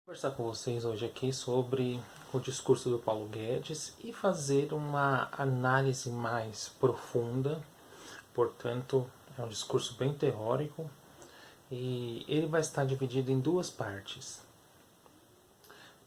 Conversar com vocês hoje aqui sobre o discurso do Paulo Guedes e fazer uma análise mais profunda. Portanto, é um discurso bem teórico e ele vai estar dividido em duas partes.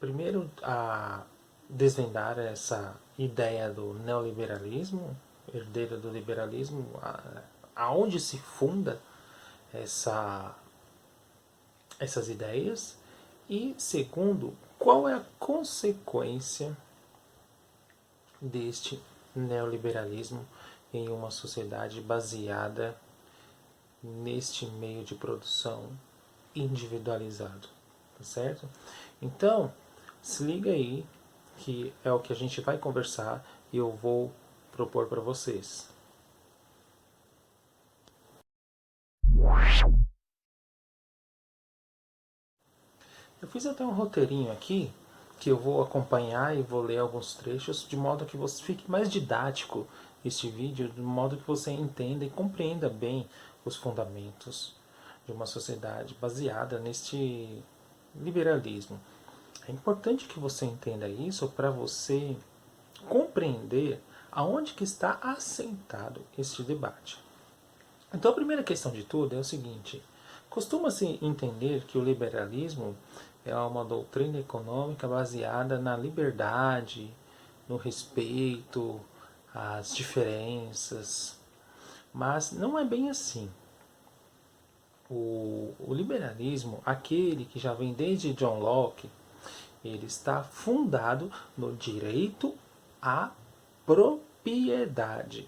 Primeiro, a desvendar essa ideia do neoliberalismo, herdeiro do liberalismo, aonde se funda essas ideias. E segundo, qual é a consequência deste neoliberalismo em uma sociedade baseada neste meio de produção individualizado, tá certo? Então, se liga aí que é o que a gente vai conversar e eu vou propor para vocês. Eu fiz até um roteirinho aqui que eu vou acompanhar e vou ler alguns trechos de modo que você fique mais didático este vídeo, de modo que você entenda e compreenda bem os fundamentos de uma sociedade baseada neste liberalismo. É importante que você entenda isso para você compreender aonde que está assentado este debate. Então a primeira questão de tudo é o seguinte: costuma-se entender que o liberalismo é uma doutrina econômica baseada na liberdade, no respeito às diferenças, mas não é bem assim. O liberalismo, aquele que já vem desde John Locke, ele está fundado no direito à propriedade,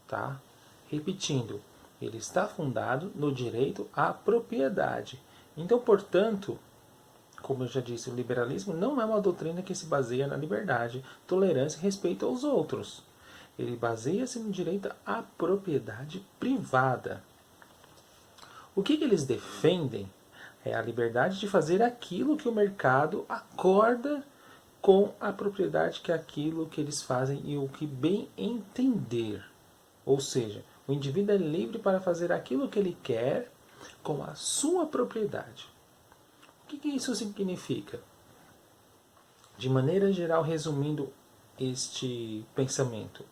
tá? Repetindo, ele está fundado no direito à propriedade. Então, portanto, como eu já disse, o liberalismo não é uma doutrina que se baseia na liberdade, tolerância e respeito aos outros. Ele baseia-se no direito à propriedade privada. O que eles defendem é a liberdade de fazer aquilo que o mercado acorda com a propriedade, que é aquilo que eles fazem e o que bem entender. Ou seja, o indivíduo é livre para fazer aquilo que ele quer com a sua propriedade. O que isso significa? De maneira geral, resumindo este pensamento,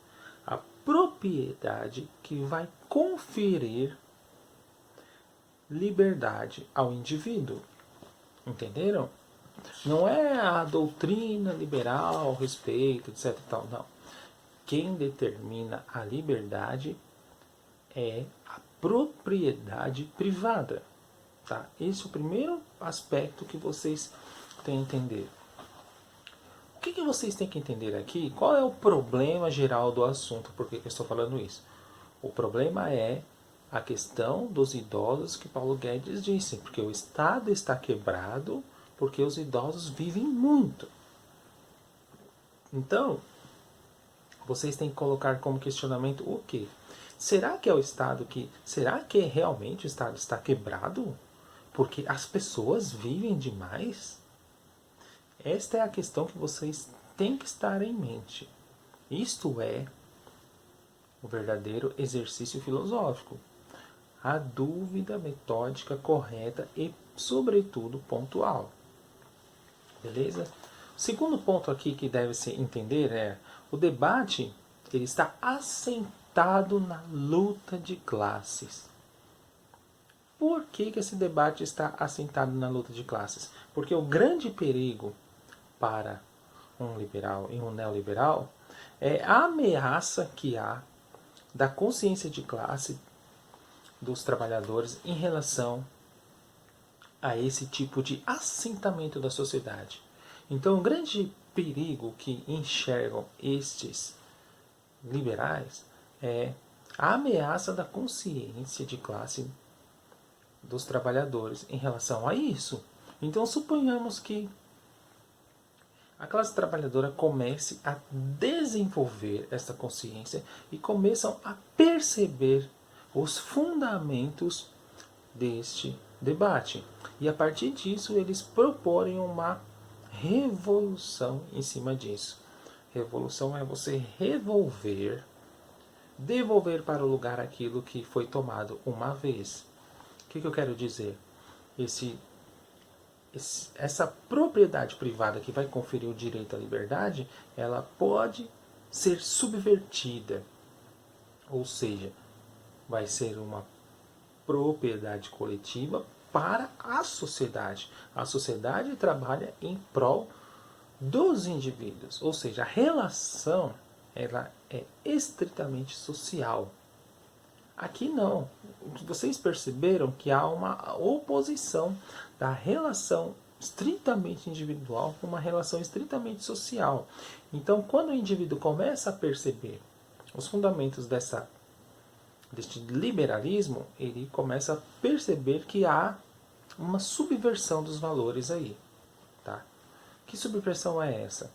a propriedade que vai conferir liberdade ao indivíduo. Entenderam? Não é a doutrina liberal, respeito, etc. Tal, não. Quem determina a liberdade é a propriedade privada. Tá? Esse é o primeiro aspecto que vocês têm que entender. O que vocês têm que entender aqui? Qual é o problema geral do assunto? Por que eu estou falando isso? O problema é a questão dos idosos que Paulo Guedes disse, porque o Estado está quebrado porque os idosos vivem muito. Então, vocês têm que colocar como questionamento o quê? Será que é o Estado que... Será que realmente o Estado está quebrado? Porque as pessoas vivem demais? Esta é a questão que vocês têm que estar em mente. Isto é o verdadeiro exercício filosófico. A dúvida metódica correta e, sobretudo, pontual. Beleza? O segundo ponto aqui que deve se entender é o debate ele está assentado na luta de classes. Por que esse debate está assentado na luta de classes? Porque o grande perigo para um liberal e um neoliberal é a ameaça que há da consciência de classe dos trabalhadores em relação a esse tipo de assentamento da sociedade. Então, o grande perigo que enxergam estes liberais é a ameaça da consciência de classe dos trabalhadores em relação a isso. Então, suponhamos que a classe trabalhadora comece a desenvolver essa consciência e começam a perceber os fundamentos deste debate. E a partir disso, eles proporem uma revolução em cima disso. Revolução é você revolver, devolver para o lugar aquilo que foi tomado uma vez. O que eu quero dizer? Esse essa propriedade privada que vai conferir o direito à liberdade, ela pode ser subvertida. Ou seja, vai ser uma propriedade coletiva para a sociedade. A sociedade trabalha em prol dos indivíduos, ou seja, a relação ela é estritamente social. Aqui não. Vocês perceberam que há uma oposição da relação estritamente individual com uma relação estritamente social. Então, quando o indivíduo começa a perceber os fundamentos deste liberalismo, ele começa a perceber que há uma subversão dos valores aí. Tá? Que subversão é essa?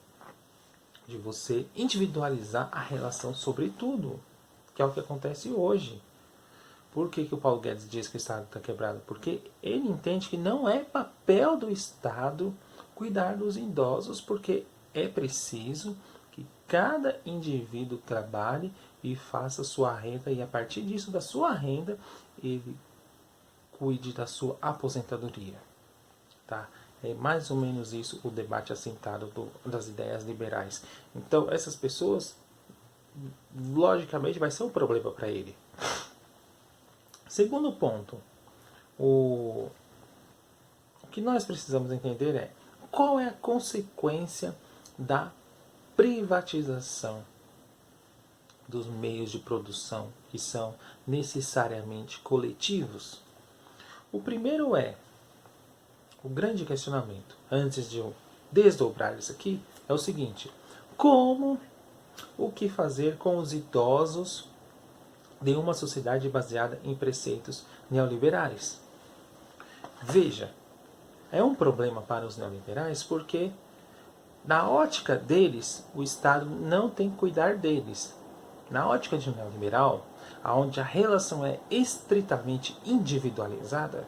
De você individualizar a relação sobre tudo, que é o que acontece hoje. Por que o Paulo Guedes diz que o Estado está quebrado? Porque ele entende que não é papel do Estado cuidar dos idosos, porque é preciso que cada indivíduo trabalhe e faça sua renda, e a partir disso, da sua renda, ele cuide da sua aposentadoria. Tá? É mais ou menos isso o debate assentado das ideias liberais. Então, essas pessoas, logicamente, vai ser um problema para ele. Segundo ponto, o que nós precisamos entender é qual é a consequência da privatização dos meios de produção que são necessariamente coletivos. O primeiro é o grande questionamento, antes de eu desdobrar isso aqui, é o seguinte: o que fazer com os idosos de uma sociedade baseada em preceitos neoliberais? Veja, é um problema para os neoliberais porque, na ótica deles, o Estado não tem que cuidar deles. Na ótica de um neoliberal, onde a relação é estritamente individualizada,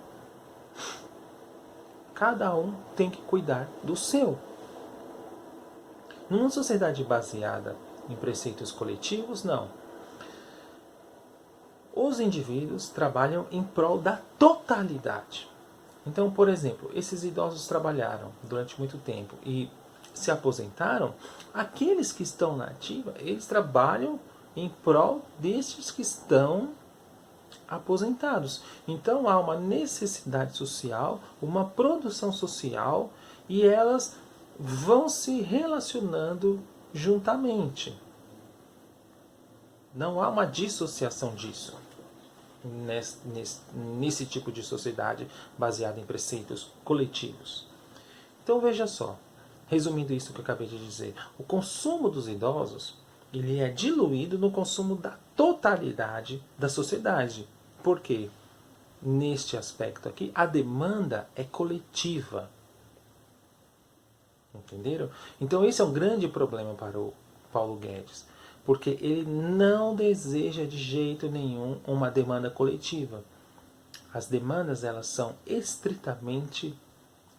cada um tem que cuidar do seu. Numa sociedade baseada em preceitos coletivos, não. Os indivíduos trabalham em prol da totalidade. Então, por exemplo, esses idosos trabalharam durante muito tempo e se aposentaram. Aqueles que estão na ativa, eles trabalham em prol destes que estão aposentados. Então há uma necessidade social, uma produção social, e elas vão se relacionando juntamente. Não há uma dissociação disso nesse tipo de sociedade baseada em preceitos coletivos. Então veja só, resumindo isso que eu acabei de dizer, o consumo dos idosos ele é diluído no consumo da totalidade da sociedade. Por quê? Neste aspecto aqui, a demanda é coletiva. Entenderam? Então esse é um grande problema para o Paulo Guedes, porque ele não deseja de jeito nenhum uma demanda coletiva. As demandas elas são estritamente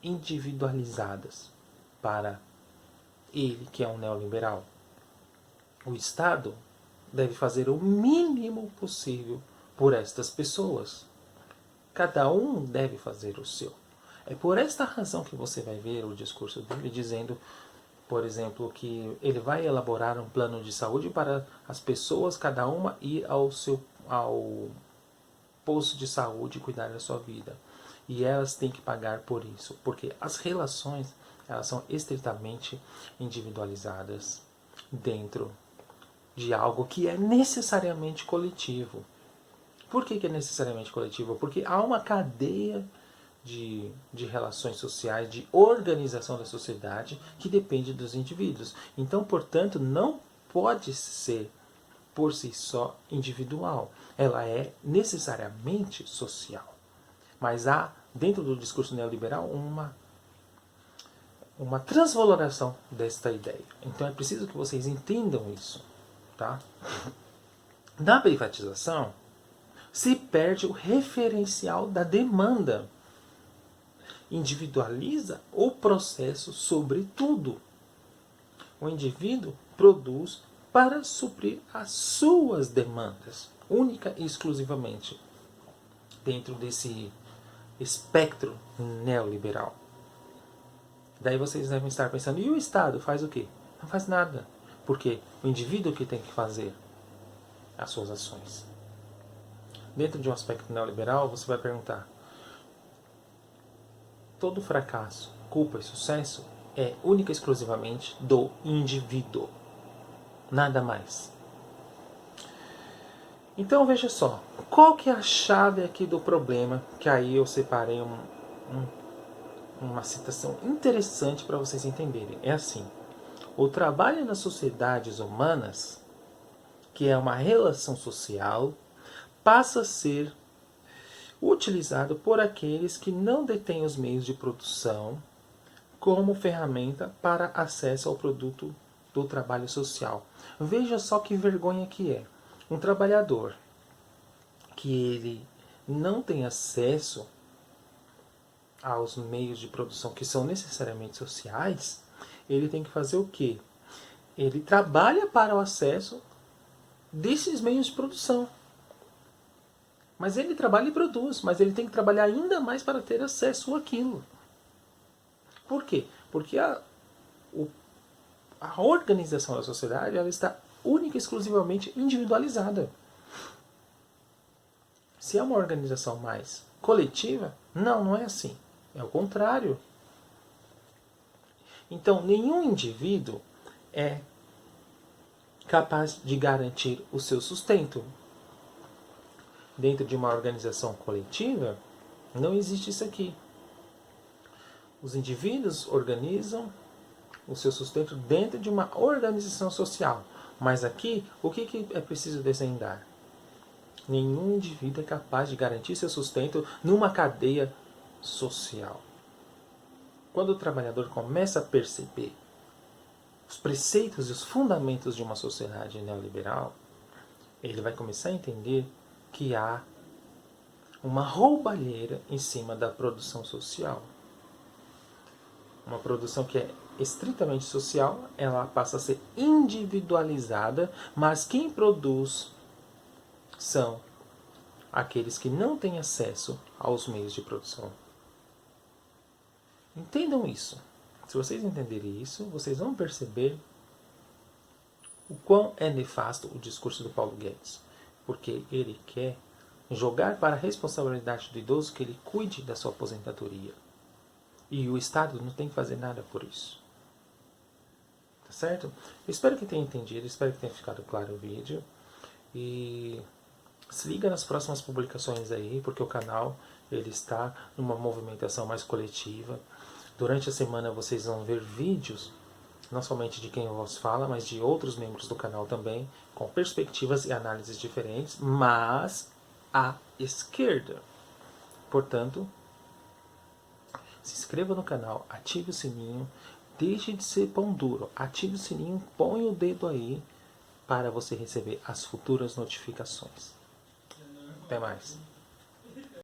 individualizadas para ele, que é um neoliberal. O Estado deve fazer o mínimo possível por estas pessoas. Cada um deve fazer o seu. É por esta razão que você vai ver o discurso dele dizendo, por exemplo, que ele vai elaborar um plano de saúde para as pessoas, cada uma, ir ao posto de saúde e cuidar da sua vida. E elas têm que pagar por isso, porque as relações elas são estritamente individualizadas dentro de algo que é necessariamente coletivo. Por que é necessariamente coletivo? Porque há uma cadeia de relações sociais, de organização da sociedade que depende dos indivíduos. Então, portanto, não pode ser por si só individual. Ela é necessariamente social. Mas há, dentro do discurso neoliberal, uma transvaloração desta ideia. Então é preciso que vocês entendam isso. Tá? Na privatização, se perde o referencial da demanda. Individualiza o processo sobre tudo. O indivíduo produz para suprir as suas demandas, única e exclusivamente, dentro desse espectro neoliberal. Daí vocês devem estar pensando, e o Estado faz o quê? Não faz nada. Porque o indivíduo que tem que fazer as suas ações. Dentro de um aspecto neoliberal, você vai perguntar, todo fracasso, culpa e sucesso é única e exclusivamente do indivíduo. Nada mais. Então veja só, qual que é a chave aqui do problema? Que aí eu separei uma citação interessante para vocês entenderem. É assim, o trabalho nas sociedades humanas, que é uma relação social, passa a ser utilizado por aqueles que não detêm os meios de produção como ferramenta para acesso ao produto do trabalho social. Veja só que vergonha que é. Um trabalhador que ele não tem acesso aos meios de produção que são necessariamente sociais, ele tem que fazer o quê? Ele trabalha para o acesso desses meios de produção. Mas ele trabalha e produz, mas ele tem que trabalhar ainda mais para ter acesso àquilo. Por quê? Porque a organização da sociedade ela está única e exclusivamente individualizada. Se é uma organização mais coletiva, não é assim. É o contrário. Então, nenhum indivíduo é capaz de garantir o seu sustento. Dentro de uma organização coletiva, não existe isso aqui. Os indivíduos organizam o seu sustento dentro de uma organização social. Mas aqui, o que é preciso desvendar? Nenhum indivíduo é capaz de garantir seu sustento numa cadeia social. Quando o trabalhador começa a perceber os preceitos e os fundamentos de uma sociedade neoliberal, ele vai começar a entender que há uma roubalheira em cima da produção social. Uma produção que é estritamente social, ela passa a ser individualizada, mas quem produz são aqueles que não têm acesso aos meios de produção. Entendam isso. Se vocês entenderem isso, vocês vão perceber o quão é nefasto o discurso do Paulo Guedes. Porque ele quer jogar para a responsabilidade do idoso que ele cuide da sua aposentadoria. E o Estado não tem que fazer nada por isso. Tá certo? Eu espero que tenha entendido, espero que tenha ficado claro o vídeo. E se liga nas próximas publicações aí, porque o canal ele está numa movimentação mais coletiva. Durante a semana vocês vão ver vídeos, não somente de quem eu vos fala, mas de outros membros do canal também, com perspectivas e análises diferentes, mas à esquerda. Portanto, se inscreva no canal, ative o sininho, deixe de ser pão duro, ative o sininho, põe o dedo aí para você receber as futuras notificações. Até mais.